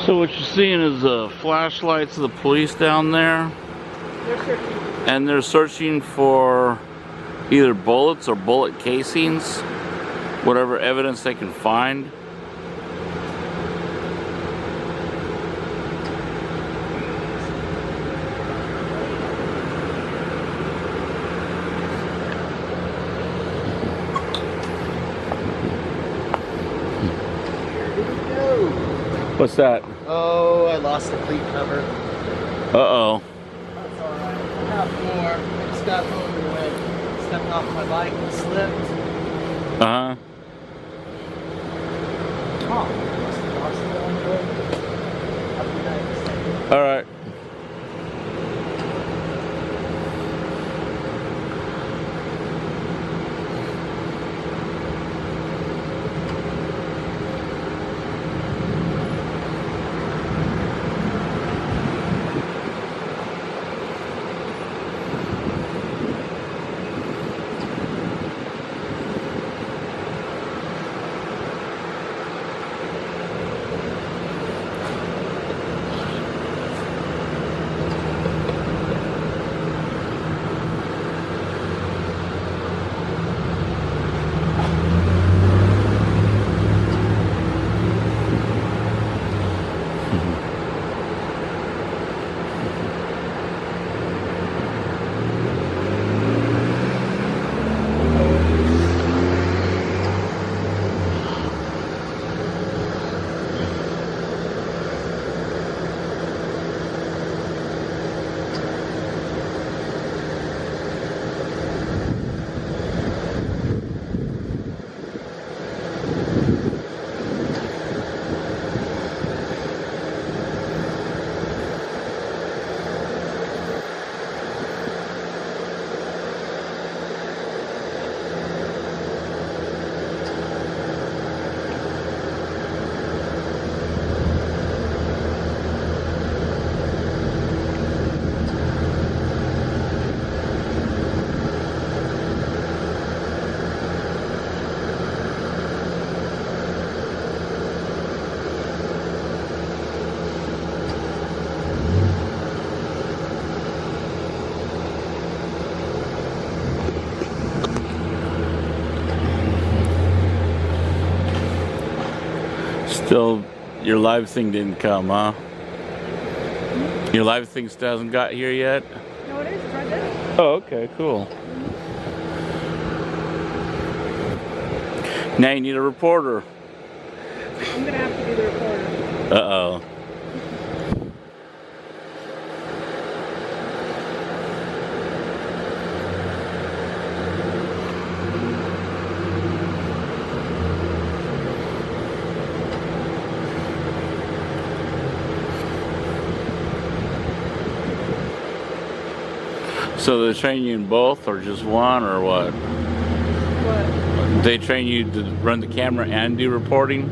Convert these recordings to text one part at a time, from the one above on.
So what you're seeing is flashlights of the police down there, and they're searching for either bullets or bullet casings, whatever evidence they can find. What's that? Oh, I lost the cleat cover. Uh-oh. That's alright. I have more stuff over the way. Stepped off my bike and slipped. Uh-huh. Oh, must have lost it on the way. Have a good night. All right. So your live thing didn't come, huh? Your live thing still hasn't got here yet? No, it is. It's right there. Oh, okay, cool. Now you need a reporter. I'm gonna have to be the reporter. Uh-oh. So they train you in both, or just one, or what? What? They train you to run the camera and do reporting?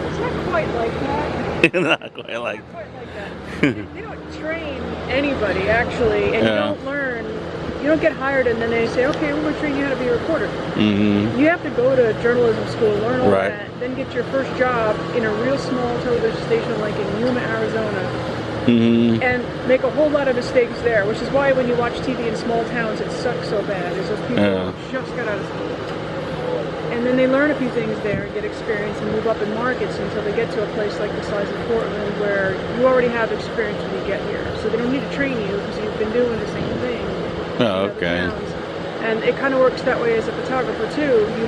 It's not quite like that. Not quite like Not quite like that. They don't train anybody actually, and you don't learn. You don't get hired and then they say, okay, we're going to train you how to be a reporter. Mm-hmm. You have to go to journalism school, learn all Right. that, then get your first job in a real small television station like in Yuma, Arizona, Mm-hmm. and make a whole lot of mistakes there, which is why when you watch TV in small towns, it sucks so bad, is those people who just got out of school. And then they learn a few things there, get experience, and move up in markets until they get to a place like the size of Portland where you already have experience when you get here. So they don't need to train you because you've been doing the same thing. Oh, in other okay. towns. And it kind of works that way as a photographer too. You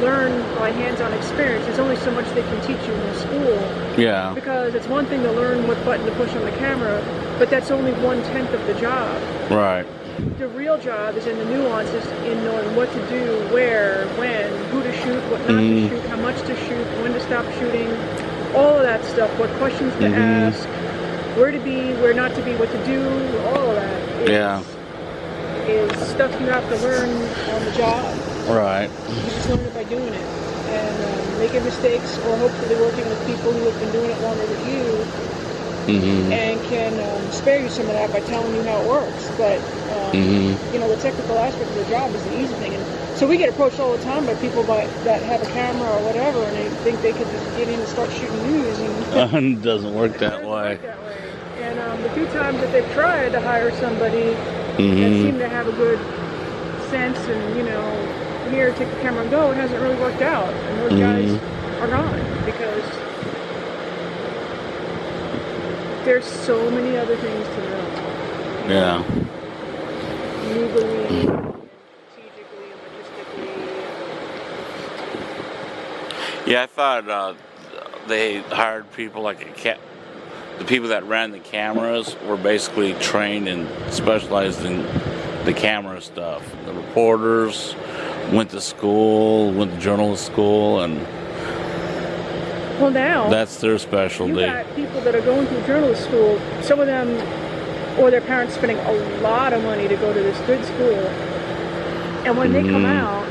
learn by hands-on experience. There's only so much they can teach you in the school. Yeah. Because it's one thing to learn what button to push on the camera, but that's only 1/10 of the job. Right. The real job is in the nuances, in knowing what to do, where, when, who to shoot, what not to shoot, how much to shoot, when to stop shooting, all of that stuff, what questions to ask, where to be, where not to be, what to do, all of that is stuff you have to learn on the job. Right. You just learn it by doing it. And making mistakes, or hopefully working with people who have been doing it longer than you, and can spare you some of that by telling you how it works. But you know, the technical aspect of the job is the easy thing. And so we get approached all the time by people that have a camera or whatever, and they think they could just get in and start shooting news. And It doesn't work that doesn't way. work that way. And the few times that they've tried to hire somebody that seemed to have a good sense and, you know, here, take the camera and go, it hasn't really worked out. And those guys are gone because there's so many other things to know. Yeah. Legally, strategically, and logistically. Yeah, I thought they hired people like the people that ran the cameras were basically trained and specialized in the camera stuff. The reporters went to school, went to journalist school, and Well, now that's their you specialty. got people that are going through journalist school. Some of them, or their parents, spending a lot of money to go to this good school, and when they come out,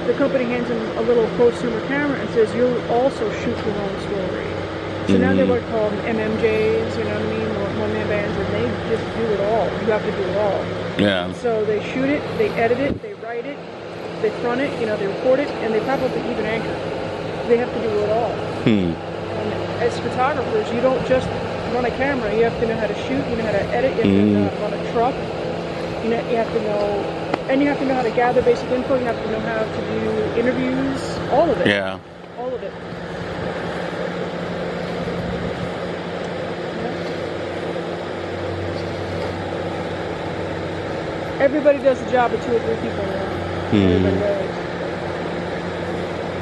the company hands them a little prosumer camera and says, "You'll also shoot your own story." So now they're what called MMJs, you know what I mean, or one-man bands, and they just do it all. You have to do it all. Yeah. So they shoot it, they edit it, they write it, they front it, you know, they record it, and they probably even anchor. They have to do it all. And as photographers, you don't just run a camera. You have to know how to shoot, you know how to edit, you have to know how to run a truck, you have to know, and you have to know how to gather basic info, you have to know how to do interviews, all of it. Yeah. All of it. Everybody does the job of 2 or 3 people now. Everybody does.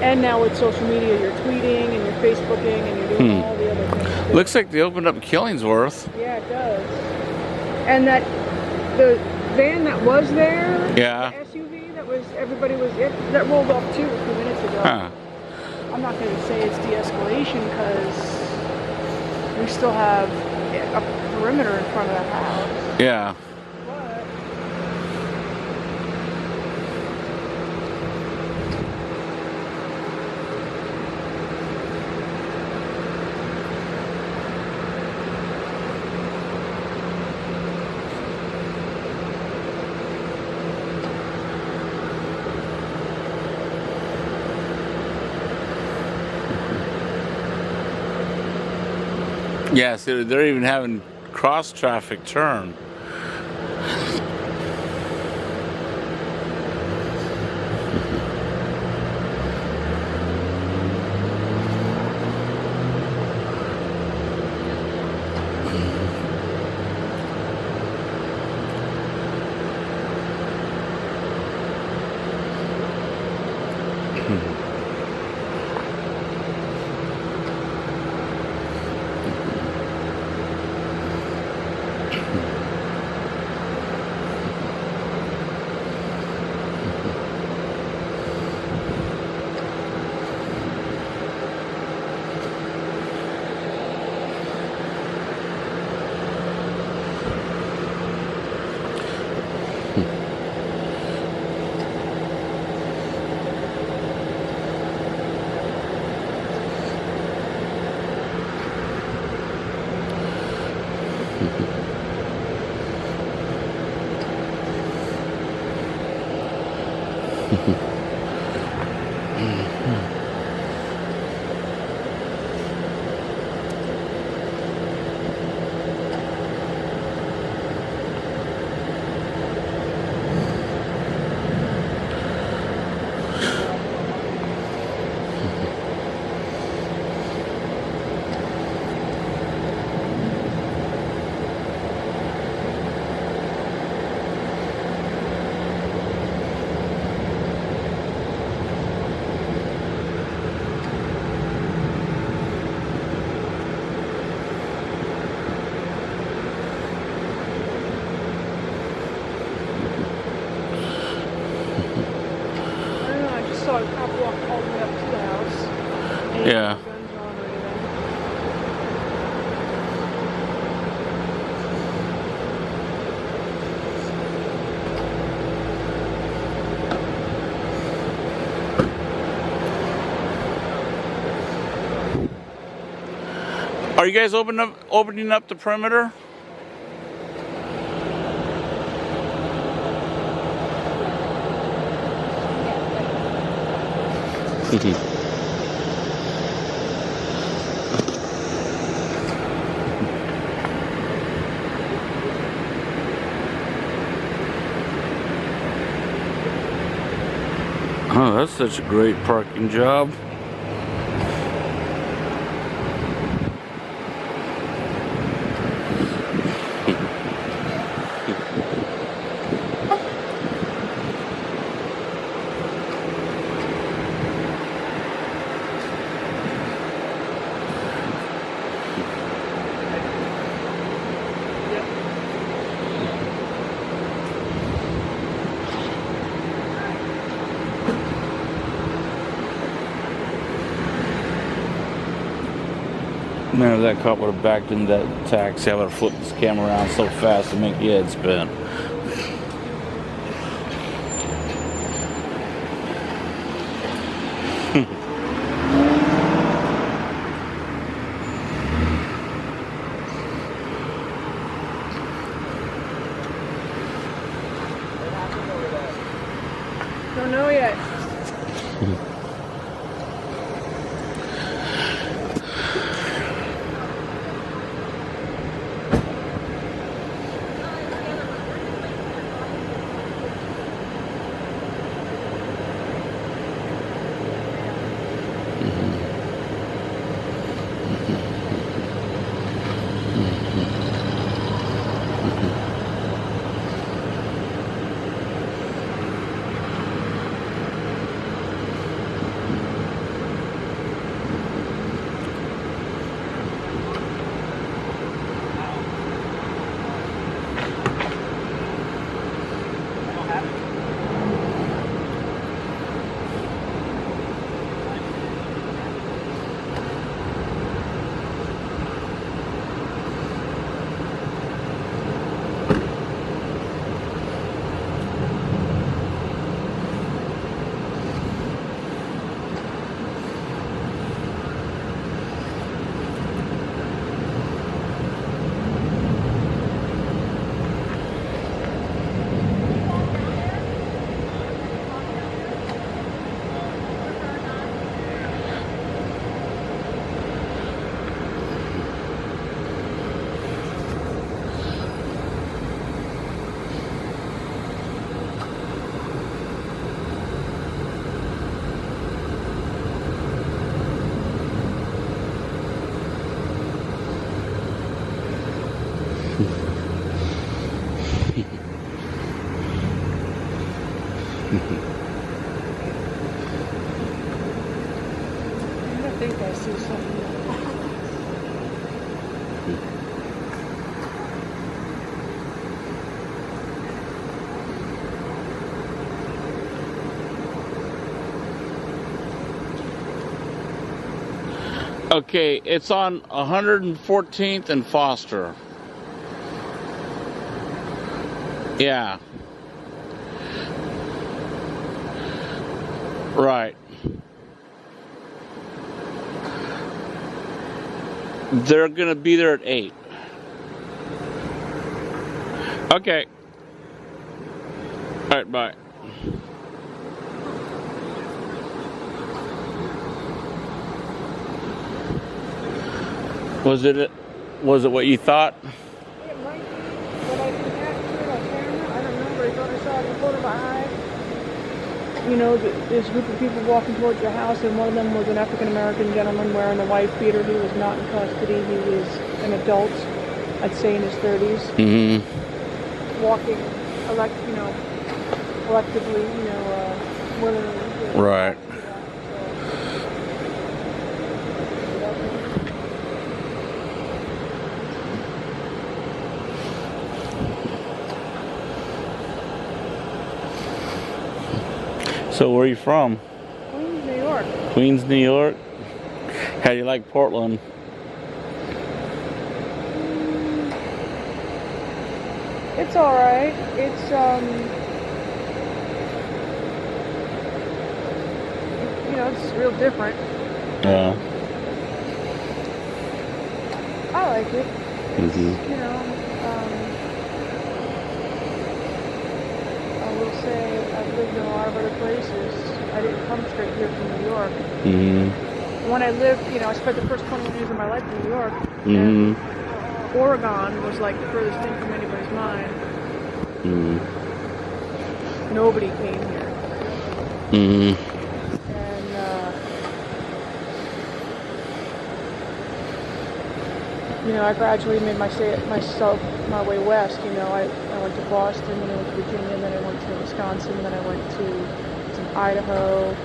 And now with social media, you're tweeting and you're Facebooking and you're doing all the other things. Looks like they opened up Killingsworth. Yeah, it does. And that the van that was there, Yeah. the SUV that was that rolled off too a few minutes ago. Huh. I'm not going to say it's de-escalation because we still have a perimeter in front of the house. Yeah. But Yeah, so they're even having cross traffic turn. I don't know, I just saw a cop walk all the way up to the house. And he Yeah. had no guns on or anything. Are you guys opening up the perimeter? Oh, that's such a great parking job. Man, if that cop would have backed into that taxi, I would have flipped this camera around so fast to make your head spin. Don't know yet. I think I see something. Okay, it's on 114th and Foster. Yeah. Right. They're going to be there at 8. Okay. All right, bye. Was it what you thought? It might be, but I can capture on camera. I don't remember. I thought I saw it in the corner of my eye. You know, there's a group of people walking towards your house, and one of them was an African-American gentleman wearing a wife beater. He was not in custody. He was an adult, I'd say in his 30s. Mm-hmm. Walking, collectively, willingly. Right. So where are you from? Queens, New York. Queens, New York. How do you like Portland? It's all right. It's it's real different. Yeah. I like it. Mm-hmm. I will say I've lived in a lot of other places. I didn't come straight here from New York. Mm-hmm. When I lived, I spent the first 20 years of my life in New York. Mm-hmm. And Oregon was like the furthest thing from anybody's mind. Mm-hmm. Nobody came here. Mm-hmm. And I gradually made myself my way west. I went to Boston, then I went to Virginia, then I went to Wisconsin, then I went to Idaho.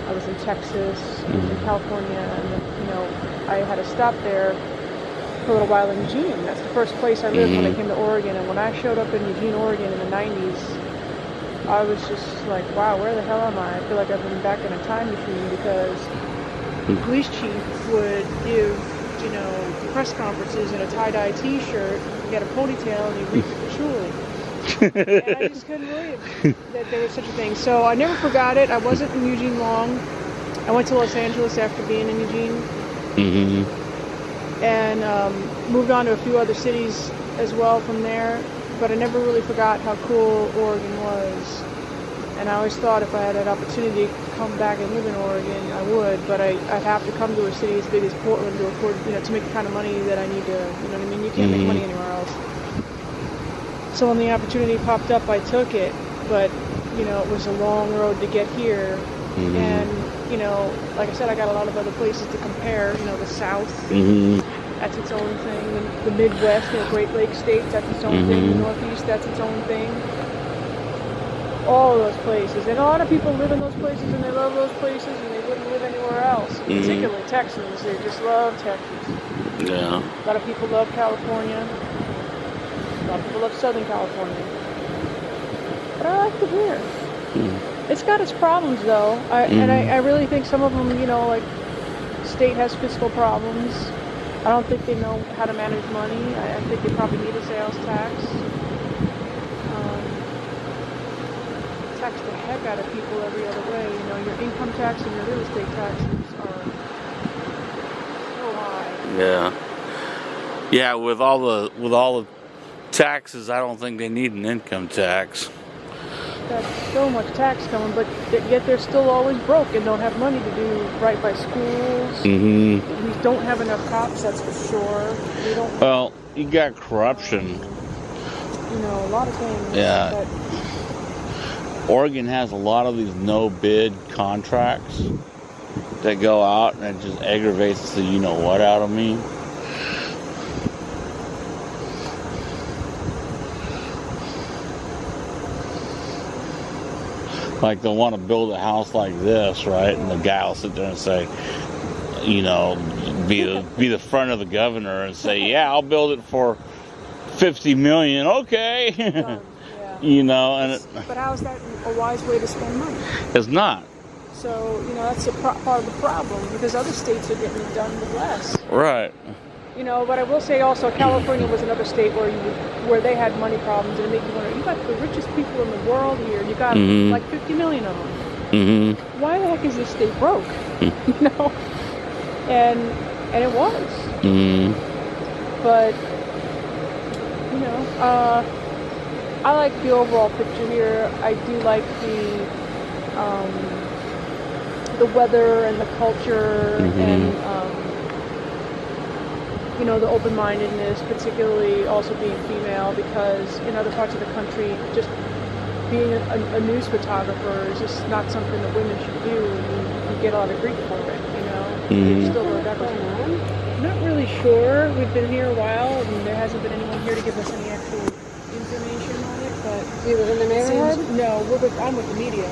I was in Texas, I was in California, and then, I had a stop there for a little while in Eugene. That's the first place I lived when I came to Oregon. And when I showed up in Eugene, Oregon in the 90s, I was just like, wow, where the hell am I? I feel like I've been back in a time machine, because the police chief would give press conferences in a tie-dye t-shirt, he had a ponytail, and he reeked of patchouli. And I just couldn't believe that there was such a thing. So I never forgot it. I wasn't in Eugene long. I went to Los Angeles after being in Eugene. Mm-hmm. And moved on to a few other cities as well from there. But I never really forgot how cool Oregon was. And I always thought if I had an opportunity to come back and live in Oregon, I would. But I'd have to come to a city as big as Portland to afford, to make the kind of money that I need to, you know what I mean? You can't make money anywhere else. So when the opportunity popped up, I took it. But, it was a long road to get here. Mm-hmm. And, like I said, I got a lot of other places to compare. The South, that's its own thing. The Midwest, Great Lakes states, that's its own thing. The Northeast, that's its own thing. All of those places, and a lot of people live in those places and they love those places and they wouldn't live anywhere else. Particularly Texans, they just love Texas. Yeah. A lot of people love California. A lot of people love Southern California. But I like it here. It's got its problems though, and I really think some of them, like state has fiscal problems. I don't think they know how to manage money. I think they probably need a sales tax. Tax the heck out of people every other way. Your income tax and your real estate taxes are so high. Yeah, with all the taxes, I don't think they need an income tax. That's so much tax coming, but yet they're still always broke and don't have money to do right by schools. We don't have enough cops, that's for sure. Well, you got corruption. A lot of things. Yeah. But Oregon has a lot of these no-bid contracts that go out, and it just aggravates the you-know-what out of me. Like, they'll want to build a house like this, right? And the guy will sit there and say, be the front of the governor and say, yeah, I'll build it for $50 million. Okay. But how is that a wise way to spend money? It's not. So, that's part of the problem, because other states are getting it done with less. Right. But I will say also, California was another state where they had money problems, and it made you wonder, you got the richest people in the world here, you got like 50 million of them. Why the heck is this state broke? And it was. But, I like the overall picture here. I do like the weather and the culture and you know, the open-mindedness, particularly also being female, because in other parts of the country, just being a news photographer is just not something that women should do, and you get a lot of grief for it, you know. Mhm. Still that going on? Not really sure. We've been here a while, and there hasn't been anyone here to give us any actual information on it, but... Do you live in the neighborhood? No, I'm with the media.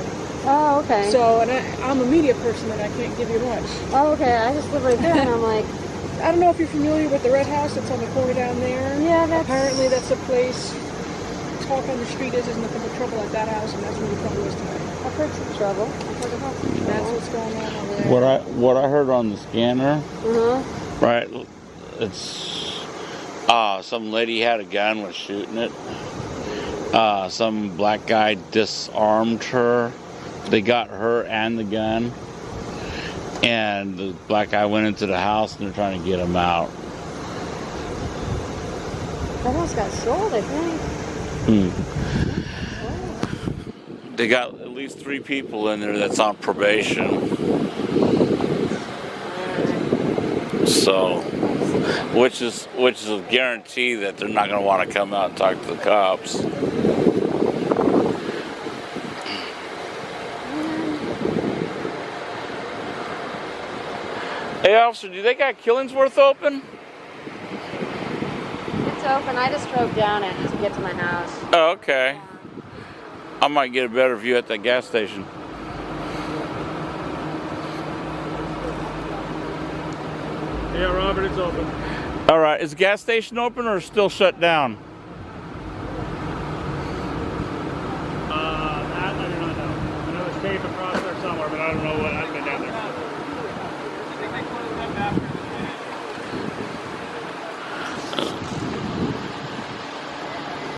Oh, okay. So, and I'm a media person, and I can't give you much. Oh, okay. I just live right there, and I'm like... I don't know if you're familiar with the Red House that's on the corner down there. Yeah, that's... Apparently that's a place... Talk on the street is there's nothing but trouble at that house, and that's where the trouble is tonight. I've heard some trouble. I've heard about some trouble. That's what's going on over there. What I heard on the scanner, Uh-huh. right? It's some lady had a gun, was shooting it. Some black guy disarmed her. They got her and the gun, and the black guy went into the house, and they're trying to get him out. That house got sold, I think. They got at least 3 people in there that's on probation. So, which is a guarantee that they're not going to want to come out and talk to the cops. Hey, officer, do they got Killingsworth open? It's open. I just drove down it to get to my house. Oh, okay. I might get a better view at that gas station. Yeah, Robert, it's open. All right, is the gas station open or still shut down?